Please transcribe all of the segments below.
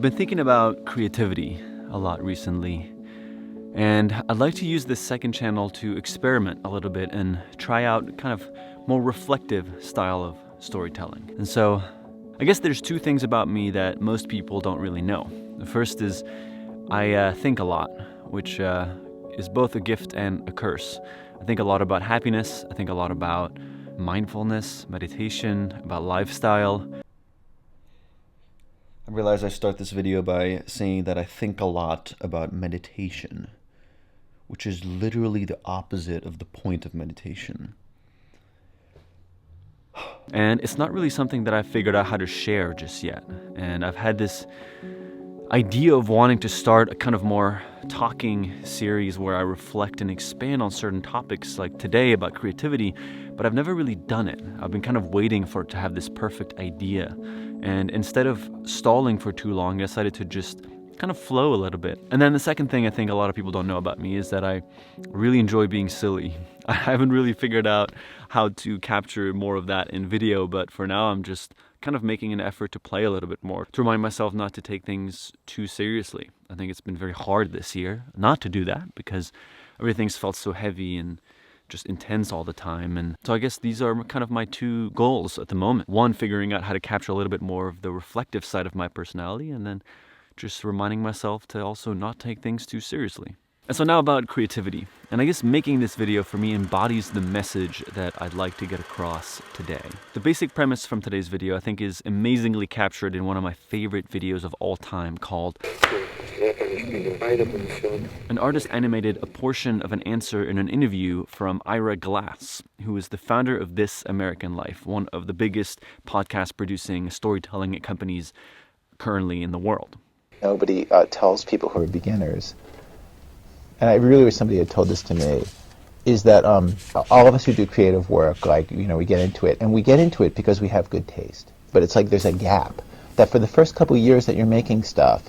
been thinking about creativity a lot recently, and I'd like to use this second channel to experiment a little bit and try out kind of more reflective style of storytelling. And so I guess there's two things about me that most people don't really know. The first is I think a lot, which is both a gift and a curse. I think a lot about happiness. I think a lot about mindfulness, meditation, about lifestyle. I realize I start this video by saying that I think a lot about meditation, which is literally the opposite of the point of meditation. And it's not really something that I've figured out how to share just yet. And I've had this idea of wanting to start a kind of more talking series where I reflect and expand on certain topics, like today about creativity, but I've never really done it. I've been kind of waiting for it to have this perfect idea. And instead of stalling for too long, I decided to just kind of flow a little bit. And then the second thing I think a lot of people don't know about me is that I really enjoy being silly. I haven't really figured out how to capture more of that in video, but for now I'm just kind of making an effort to play a little bit more, to remind myself not to take things too seriously. I think it's been very hard this year not to do that because everything's felt so heavy and just intense all the time. And so I guess these are kind of my two goals at the moment. One, figuring out how to capture a little bit more of the reflective side of my personality, and then just reminding myself to also not take things too seriously. And so now about creativity. And I guess making this video for me embodies the message that I'd like to get across today. The basic premise from today's video I think is amazingly captured in one of my favorite videos of all time called An artist animated a portion of an answer in an interview from Ira Glass, who is the founder of This American Life, one of the biggest podcast producing storytelling companies currently in the world. Nobody tells people who are beginners, and I really wish somebody had told this to me, is that all of us who do creative work, like, we get into it, and we get into it because we have good taste. But it's like there's a gap, that for the first couple of years that you're making stuff,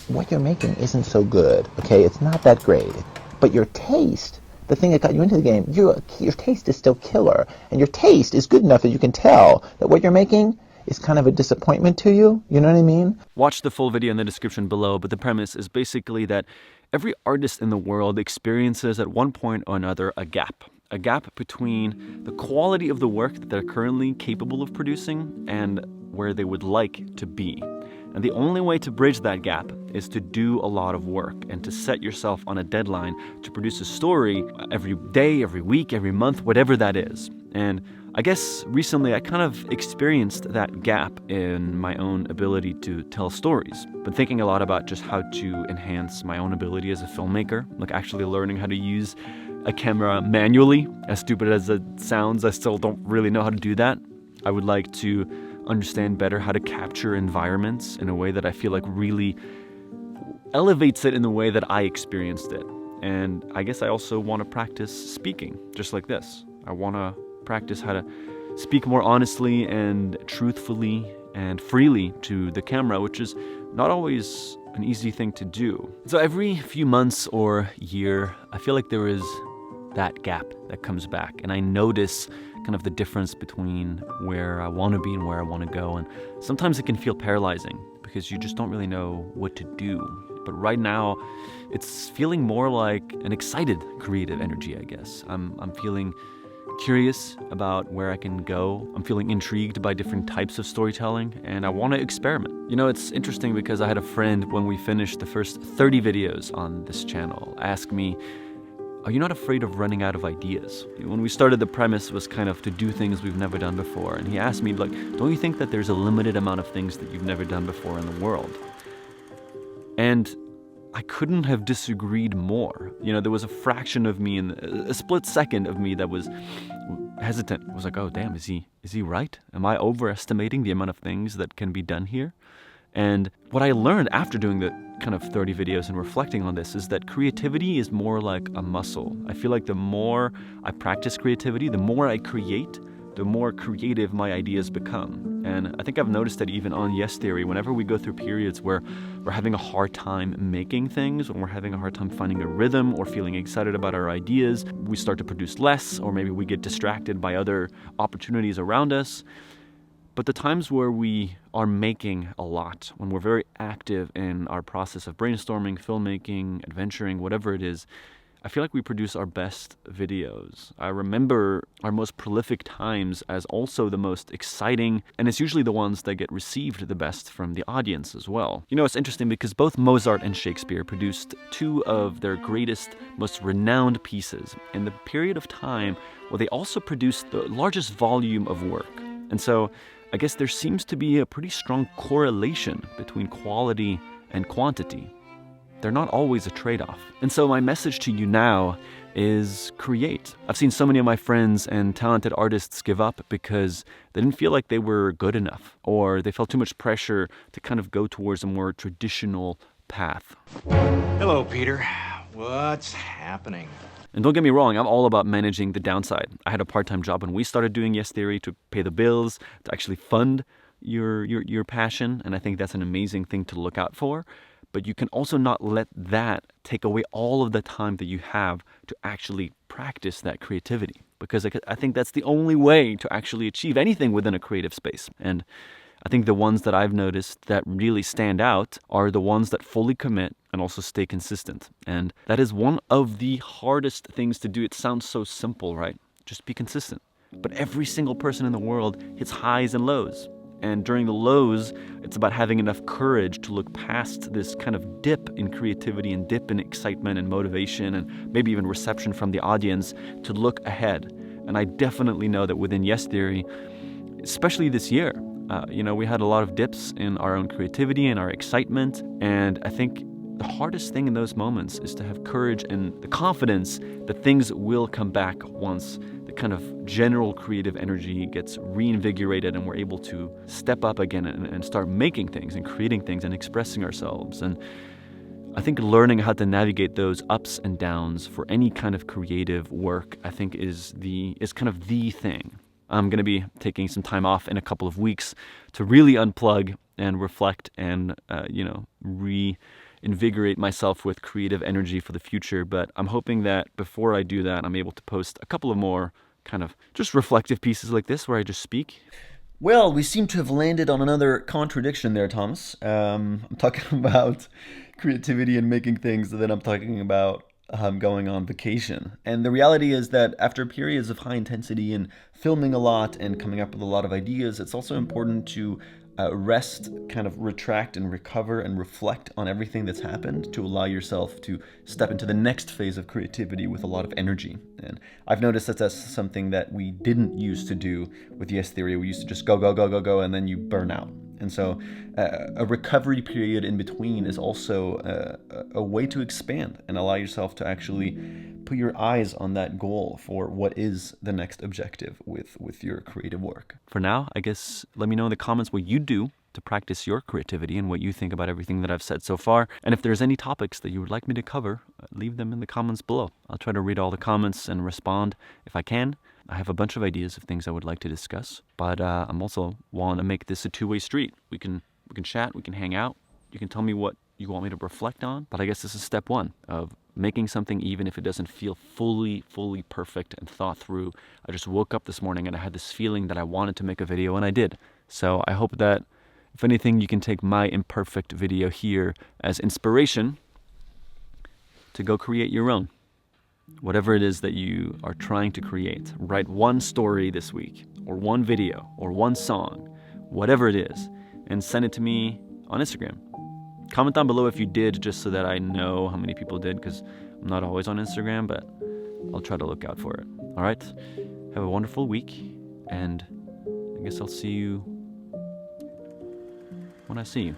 what you're making isn't so good, okay? It's not that great. But your taste, the thing that got you into the game, your taste is still killer. And your taste is good enough that you can tell that what you're making is kind of a disappointment to you. You know what I mean? Watch the full video in the description below, but the premise is basically that every artist in the world experiences at one point or another a gap between the quality of the work that they're currently capable of producing and where they would like to be. And the only way to bridge that gap is to do a lot of work and to set yourself on a deadline to produce a story every day, every week, every month, whatever that is. And I guess recently I kind of experienced that gap in my own ability to tell stories. Been thinking a lot about just how to enhance my own ability as a filmmaker, like actually learning how to use a camera manually. As stupid as it sounds, I still don't really know how to do that. I would like to understand better how to capture environments in a way that I feel like really elevates it in the way that I experienced it. And I guess I also want to practice speaking, just like this. I want to practice how to speak more honestly and truthfully and freely to the camera, which is not always an easy thing to do. So every few months or year, I feel like there is that gap that comes back, and I notice kind of the difference between where I want to be and where I want to go. And sometimes it can feel paralyzing because you just don't really know what to do. But right now, it's feeling more like an excited creative energy, I guess. I'm feeling curious about where I can go. I'm feeling intrigued by different types of storytelling, and I want to experiment. It's interesting because I had a friend, when we finished the first 30 videos on this channel, ask me, are you not afraid of running out of ideas? When we started, the premise was kind of to do things we've never done before. And he asked me, don't you think that there's a limited amount of things that you've never done before in the world? And I couldn't have disagreed more. There was a fraction of me, a split second of me that was hesitant. I was like, oh, damn, is he right? Am I overestimating the amount of things that can be done here? And what I learned after doing the kind of 30 videos and reflecting on this is that creativity is more like a muscle. I feel like the more I practice creativity, the more I create, the more creative my ideas become. And I think I've noticed that even on Yes Theory, whenever we go through periods where we're having a hard time making things, when we're having a hard time finding a rhythm or feeling excited about our ideas, we start to produce less, or maybe we get distracted by other opportunities around us. But the times where we are making a lot, when we're very active in our process of brainstorming, filmmaking, adventuring, whatever it is, I feel like we produce our best videos. I remember our most prolific times as also the most exciting, and it's usually the ones that get received the best from the audience as well. You know, it's interesting because both Mozart and Shakespeare produced two of their greatest, most renowned pieces in the period of time where they also produced the largest volume of work. And so I guess there seems to be a pretty strong correlation between quality and quantity. They're not always a trade-off. And so my message to you now is create. I've seen so many of my friends and talented artists give up because they didn't feel like they were good enough, or they felt too much pressure to kind of go towards a more traditional path. Hello, Peter. What's happening? And don't get me wrong, I'm all about managing the downside. I had a part-time job when we started doing Yes Theory to pay the bills, to actually fund your passion, and I think that's an amazing thing to look out for. But you can also not let that take away all of the time that you have to actually practice that creativity. Because I think that's the only way to actually achieve anything within a creative space. And I think the ones that I've noticed that really stand out are the ones that fully commit and also stay consistent. And that is one of the hardest things to do. It sounds so simple, right? Just be consistent. But every single person in the world hits highs and lows. And during the lows, it's about having enough courage to look past this kind of dip in creativity and dip in excitement and motivation and maybe even reception from the audience to look ahead. And I definitely know that within Yes Theory, especially this year, we had a lot of dips in our own creativity and our excitement. And I think the hardest thing in those moments is to have courage and the confidence that things will come back once the kind of general creative energy gets reinvigorated and we're able to step up again and start making things and creating things and expressing ourselves. And I think learning how to navigate those ups and downs for any kind of creative work, I think is kind of the thing. I'm going to be taking some time off in a couple of weeks to really unplug and reflect and, reinvigorate myself with creative energy for the future. But I'm hoping that before I do that, I'm able to post a couple of more kind of just reflective pieces like this where I just speak. Well, we seem to have landed on another contradiction there, Thomas. I'm talking about creativity and making things, and then I'm talking about going on vacation. And the reality is that after periods of high intensity and filming a lot and coming up with a lot of ideas, it's also important to rest, kind of retract and recover and reflect on everything that's happened to allow yourself to step into the next phase of creativity with a lot of energy. And I've noticed that that's something that we didn't used to do with Yes Theory. We used to just go, and then you burn out. And so a recovery period in between is also a way to expand and allow yourself to actually put your eyes on that goal for what is the next objective with your creative work. For now, I guess let me know in the comments what you do to practice your creativity and what you think about everything that I've said so far. And if there's any topics that you would like me to cover, leave them in the comments below. I'll try to read all the comments and respond if I can. I have a bunch of ideas of things I would like to discuss, but I'm also want to make this a two-way street. We can chat, we can hang out. You can tell me what you want me to reflect on, but I guess this is step one of making something even if it doesn't feel fully perfect and thought through. I just woke up this morning and I had this feeling that I wanted to make a video, and I did. So I hope that, if anything, you can take my imperfect video here as inspiration to go create your own. Whatever it is that you are trying to create, write one story this week, or one video, or one song, whatever it is, and send it to me on Instagram. Comment down below if you did, just so that I know how many people did, because I'm not always on Instagram, but I'll try to look out for it. All right? Have a wonderful week, and I guess I'll see you when I see you.